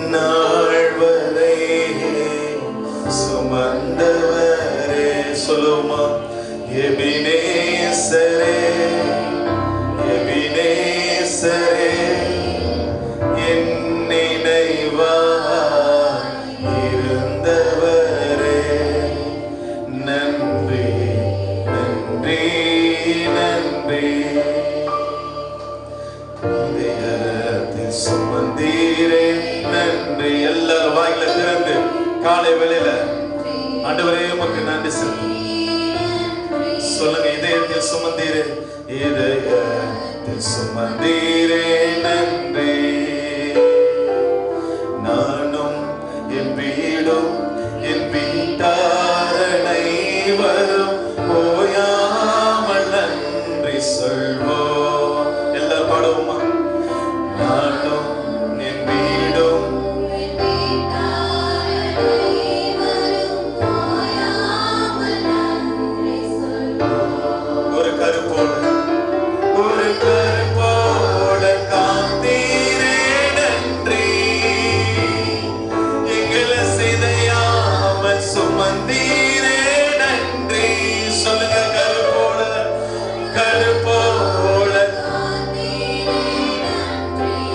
இந்நாள் வரை சுமந்தவரே. சொல்லுமா, எபினேசரே எபினேசரே என் நினைவாய் இருந்தவரே. நன்றி நன்றி நன்றி. இதயத்தில் சுமந்தீரே நன்றி. எல்லாரும் வாயில திறந்து காலை வேளையில ஆண்டவரே உமக்கு நன்றி சொல்லுங்க. இதயத்தில் சுமந்தீரே இதயத்தில் சுமந்தீரே நன்றி. நானும் என் வீடும் என் வீட்டாரணை வரும் ஓயாமல் நன்றி சொல்வோம். எல்லாரும் பாடுவோமா? நானும் என் வீடும் ஒரு கருப்போடு காத்தீரே நன்றி. எங்களை சிதையாமல் சுமந்தீரே நன்றி. சொல்லுங்க, கருப்போட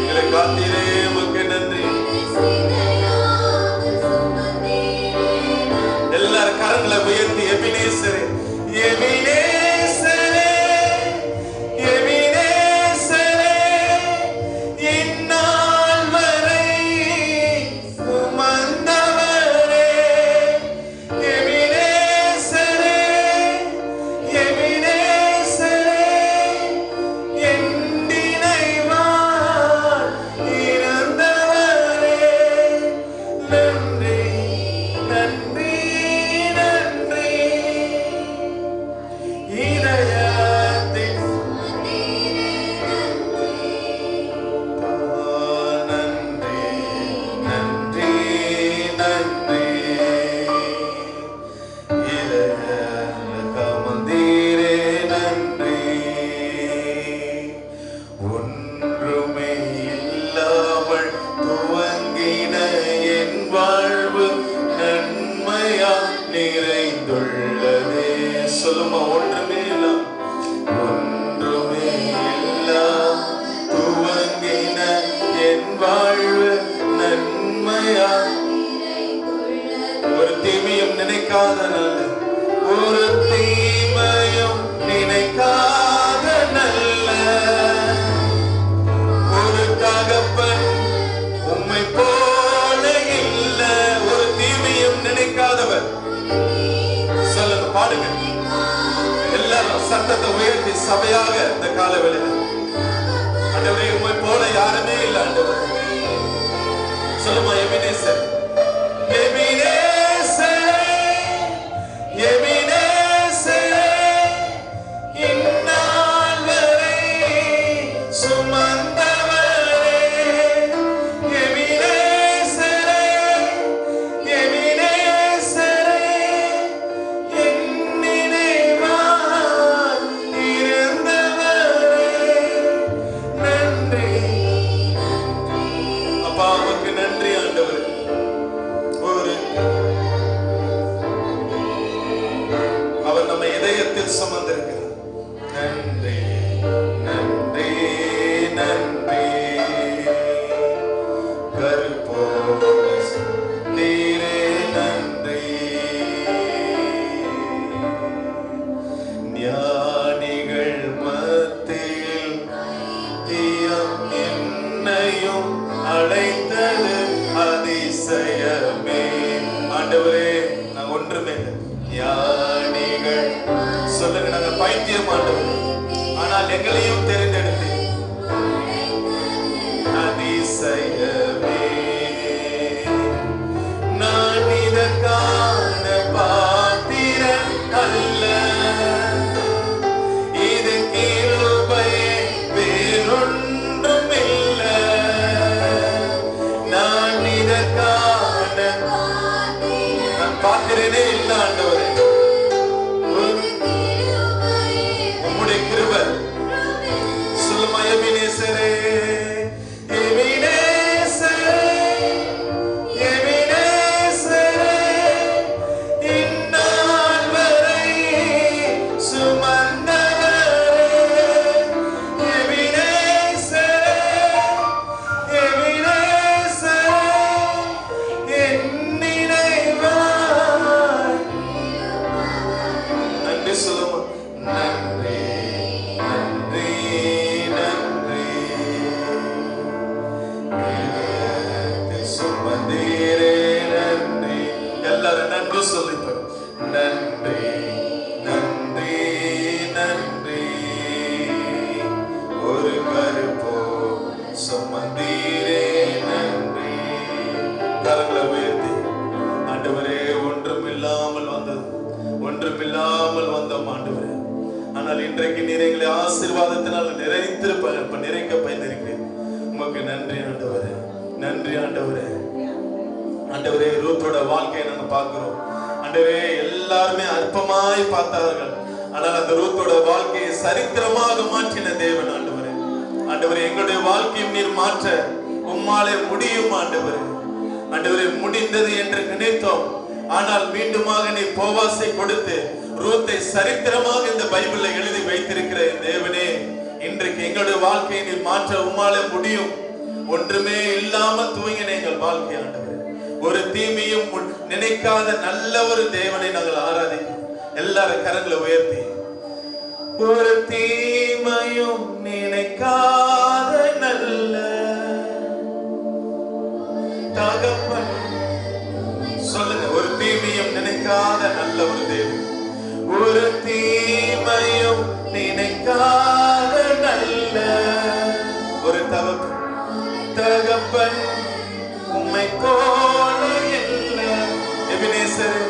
எங்களை காத்தீரே உமக்கு நன்றி. எல்லாரும் கரங்களை உயர்த்தி எபினேசரே எபினேசரே எபினேசரே இந்நாள் வரை சுமந்தவரே. எபினேசரே எபினேசரே என் நினைவாய் இருந்தவரே. நன்றி நன்றி நன்றி. இதயத்தில் நன்றி நன்றி நன்றி. இதயத்தில் கமந்தீரே நன்றி. ஒன்றுமே இல்லாமல் துவங்கின என் வாழ்வு நன்மையா நிறைந்துள்ளதே. சொல்லுமா, ஒன்றுமே இல்ல ஒன்றுமே இல்ல துவங்கின என் வாழ்வு நன்மையா. ஒரு தீமையும் நினைக்காத நல்ல ஒரு தீமையும் நினைக்காத நல்ல ஒரு தகப்பன் உம்மை போல இல்ல. ஒரு தீமையும் நினைக்காதவர். சொல்லுங்க, பாடுங்க. எல்லாரும் சத்தத்தை உயர்த்தி சபையாக இந்த கால வேளையில ஆண்டவரே உம்மை போல யாருமே இல்லை ஆண்டவர். சொல்லுமா, எபினேசர் எபினேசர் எபினேசர் இந்நாள் வரை சுமந்தவரே. எபினேசரே எபினேசரே என் நினைவாய் இருந்தவரே. நன்றி அப்பா, உமக்கு நன்றி ஆண்டவரே. அவர் நம்ம இதயத்தில் சுமந்திருக்கிறார். நன்றி நன்றி நன்றி. நீரே நன்றி. ஞானிகள் மத்தியில் என்னையும் அழைத்தது அதிசயமே. ஆண்டவரே, நான் ஒன்றுமே ஞானிகள் சொல்லுங்க, நாங்க பைத்தியம் ஆண்டவர், ஆனால் எங்களையும் தெரிந்தெடுத்து அதிசயமே. நான் இதற்கான பாத்திரன் அல்ல, இது கிருபை வேறொன்றும் இல்ல. நான் இதற்கான பாத்திரனே இல்ல ஆண்டவரே. உம்முடைய கிருபை. சொல்லுமா, எபினேசரே எபினேசரே சொல்லிப்பார். நன்றி நன்றி நன்றி, ஒரு கருப்போ சுமந்தீரே நன்றி. கரங்களை உயர்த்தி ஆண்டவரே, ஒன்றுமில்லாமல் வந்தோம் ஆண்டவரே. ஆனால் இன்றைக்கு நீர் எங்களை ஆசீர்வாதத்தினால் நிறைக்க பயந்திருக்கிறேன். உமக்கு நன்றி ஆண்டவரே, நன்றி ஆண்டவரே. ஆண்டவரே, ரூத்தோட வாழ்க்கையை நாங்க பார்க்கிறோம் ஆண்டவரே. எல்லாருமே அற்பமாய் பார்த்தார்கள், ஆனால் அந்த ரூத்தோட வாழ்க்கையை சரித்திரமாக மாற்றின தேவன் ஆண்டவரே. ஆண்டவரே, எங்களுடைய வாழ்க்கையை நீர் மாற்ற உம்மாலே முடியும் ஆண்டவரே. ஆண்டவரே, முடிந்தது என்று நினைத்தோம், ஆனால் மீண்டுமாக நீ போவாசை கொடுத்து ரூத்தை சரித்திரமாக இந்த பைபிள்ல எழுதி வைத்திருக்கிற தேவனே, இன்றைக்கு எங்களுடைய வாழ்க்கையை நீ மாற்ற உம்மாலே முடியும். ஒன்றுமே இல்லாம துவங்கின எங்கள் வாழ்க்கை ஆண்டவரே, ஒரு தீமையும் நினைக்காத நல்ல ஒரு தேவனை நாங்கள் ஆராதிக்கிறோம். எல்லாரும் கரங்களை உயர்த்தி, ஒரு தீமையும் நினைக்காத நல்ல தகப்பன். சொல்லுங்க, ஒரு தீமையும் நினைக்காத நல்ல ஒரு தேவன், ஒரு தீமையும் நினைக்காத நல்ல ஒரு தகப்பன் உம்மை போல இல்ல. எபினேசரே,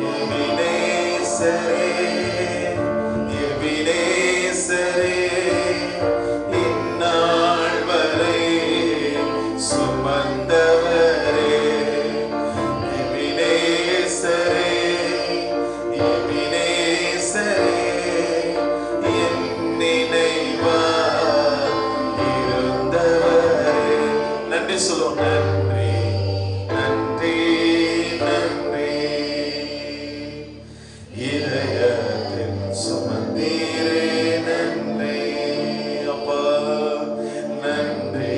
எபினேசரே, எபினேசரே, இந்நாள் வரை சுமந்தவரே. எபினேசரே, எபினேசரே, என் நினைவாய் இருந்தவரே. நன்றி சொல்லுவோம். நன்றி நன்றி நன்றி, இதயத்தில் சுமந்தீரே நன்றி அப்பா. நன்றி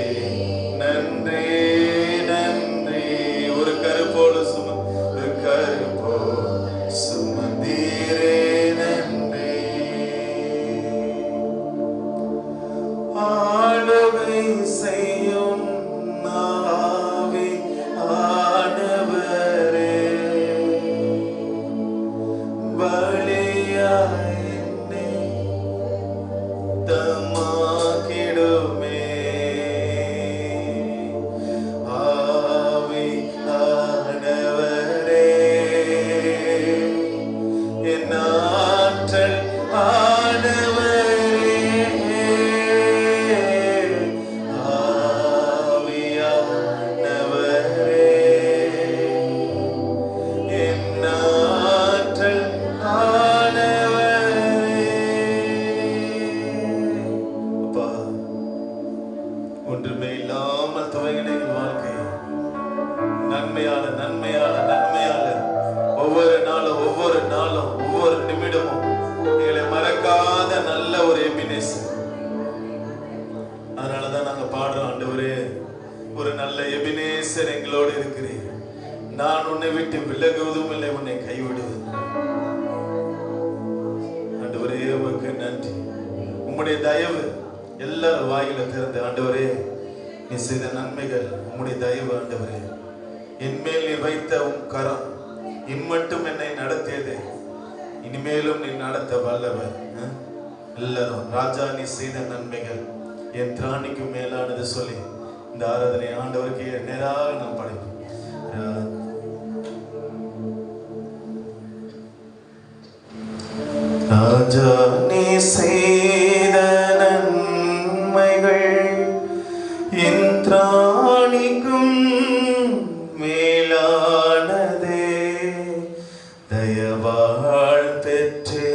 நன்றி நன்றி, ஒரு கருப்போடு சுமந்தீரே நன்றி. ஆளுகை செய்யும் ஆவி ஆனவரே, பலியாய் என்னை தமாக்கிடுமே. ஆவி ஆனவரே, என் ஆற்றல் ஆனவரே, ஆவியானவரே, என் ஆற்றல் ஆனவரே. அப்பா, ஒன்றுமே இல்லாமல் துவங்கின எங்கள் வாழ்க்கை நன்மையால நன்மையால நன்மையால ஒவ்வொரு நாளும் ஒவ்வொரு நிமிடமும் எங்களை மறக்காத நல்ல ஒரு எபினேசர். அதனாலதான் நாங்க பாடுறோம், ஆண்டவரே, ஒரு நல்ல எபினேசர் எங்களோடு இருக்கிறேன். நான் உன்னை விட்டு விலகுவதும் இல்லை, உன்னை கைவிடுவதும். ஆண்டவரே, உமக்கு நன்றி. உம்முடைய தயவு எல்லாரும் வாயில திறந்து, ஆண்டவரே, நீ செய்த நன்மைகள், உம்முடைய தயவு ஆண்டவரே, என்மேல் நீ வைத்த உன் கரம் இம்மட்டும் என்னை நடத்தியது, இனிமேலும் நீ நடத்த வல்லவர். எல்லாரும், ராஜா, நீ செய்த நன்மைகள் என் திராணிக்கு மேலானது சொல்லி இந்த ஆராதனை ஆண்டவருக்கு நேராக நாம் படைப்போம். ராஜா, நீ செய்த நன்மைகள் என் திராணிக்கும் மேலானதே. தயவாள் பெற்றே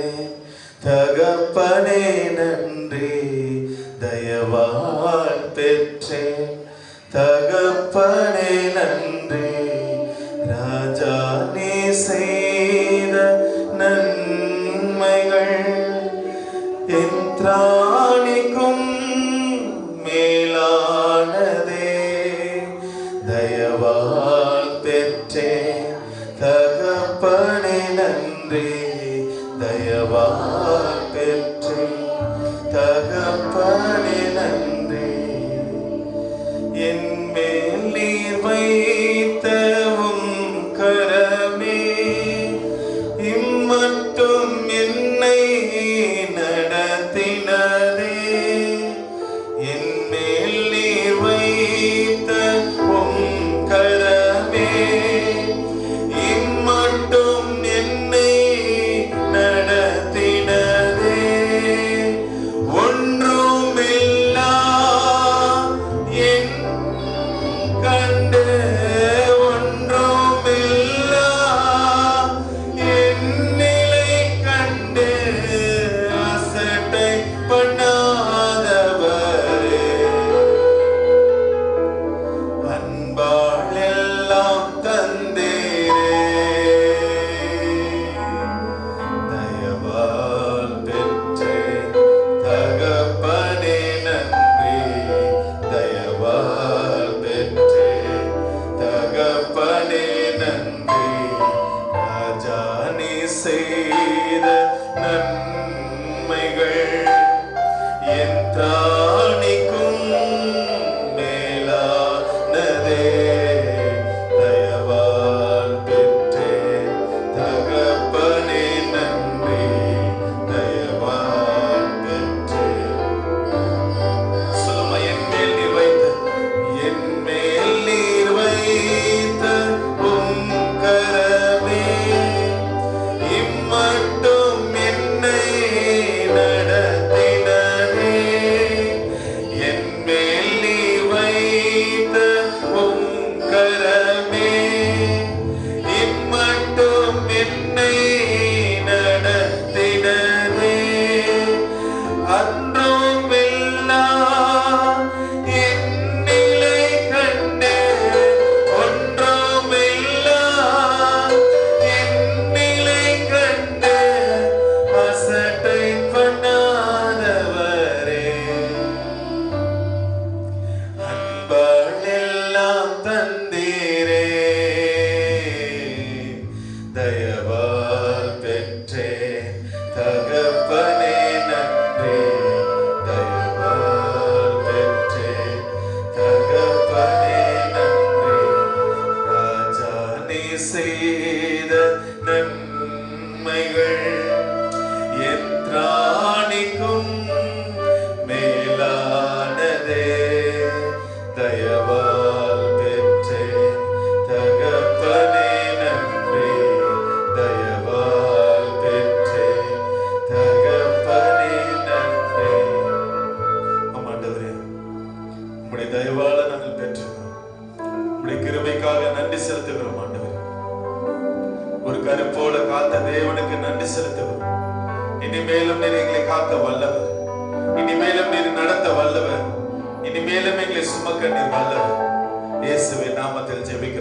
தகப்பனே நன்றி, தயவாள் பெற்றே தகப்பனே நன்றி. ராஜா, நீ செய்த நன்மைகள் என் திராணிக்கும் மேலானதே. தயவால் பெற்றே தகப்பனே நன்றி, தயவால் பெற்றே தகப்பனே நன்றி. என் மேல் நீர் வைத்தவும் கரமே தயவால் பெற்றே தகப்பனே நன்றி. தயவால் பெற்றே தகப்பனே நன்றி. ராஜா நீ செய்த நன்மைகள் என் திராணிக்கும் மேலானதே. தயவால் பெற்றே தகப்பனே நன்றி. தயவால் பெற்றே தகப்பனே நன்றி. ஆமாண்டவரே, உம்முடைய தயவால நாங்கள் பெற்றோம். உம்முடைய கிருபைக்காக நன்றி செலுத்துகிறோம் ஆண்டவரே. ஒரு கருப்போல காத்த தேவனுக்கு நன்றி செலுத்துகிறோம். இனிமேலும் நீர் எங்களை காக்க வல்லவர். இனிமேலும் நீர் நடத்த வல்லவர். இனிமேலும் எங்களை சுமக்க நீர் வல்லவர். இயேசுவின் நாமத்தில் ஜெபிக்கிறோம்.